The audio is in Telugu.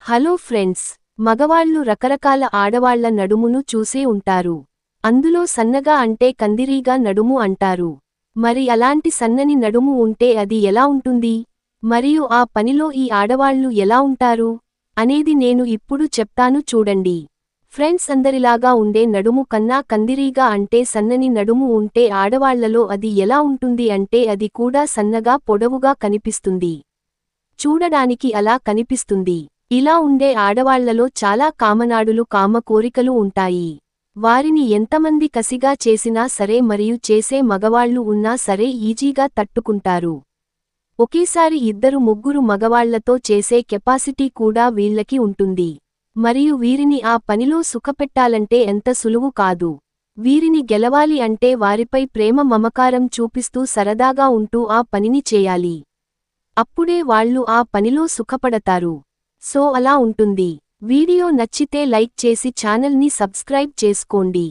హలో ఫ్రెండ్స్, మగవాళ్లు రకరకాల ఆడవాళ్ల నడుమును చూసే ఉంటారు. అందులో సన్నగా అంటే కందిరీగా నడుము అంటారు. మరి అలాంటి సన్నని నడుము ఉంటే అది ఎలా ఉంటుంది? మరియు ఆ పనిలో ఈ ఆడవాళ్లు ఎలా ఉంటారు అనేది నేను ఇప్పుడు చెప్తాను చూడండి. ఫ్రెండ్స్, అందరిలాగా ఉండే నడుము కన్నా కందిరీగా అంటే సన్నని నడుము ఉంటే ఆడవాళ్లలో అది ఎలా ఉంటుంది అంటే అది కూడా సన్నగా పొడవుగా కనిపిస్తుంది. చూడడానికి అలా కనిపిస్తుంది. ఇలా ఉండే ఆడవాళ్లలో చాలా కామనాడులు కామ కోరికలు ఉంటాయి. వారిని ఎంతమంది కసిగా చేసినా సరే మరియు చేసే మగవాళ్లు ఉన్నా సరే ఈజీగా తట్టుకుంటారు. ఒకేసారి ఇద్దరు ముగ్గురు మగవాళ్లతో చేసే కెపాసిటీ కూడా వీళ్ళకి ఉంటుంది. మరియు వీరిని ఆ పనిలో సుఖపెట్టాలంటే ఎంత సులువు కాదు. వీరిని గెలవాలి అంటే వారిపై ప్రేమ మమకారం చూపిస్తూ సరదాగా ఉంటూ ఆ పనిని చేయాలి. అప్పుడే వాళ్ళు ఆ పనిలో సుఖపడతారు. సో అలా ఉంటుంది. వీడియో నచ్చితే లైక్ చేసి ఛానల్ని సబ్స్క్రైబ్ చేసుకోండి.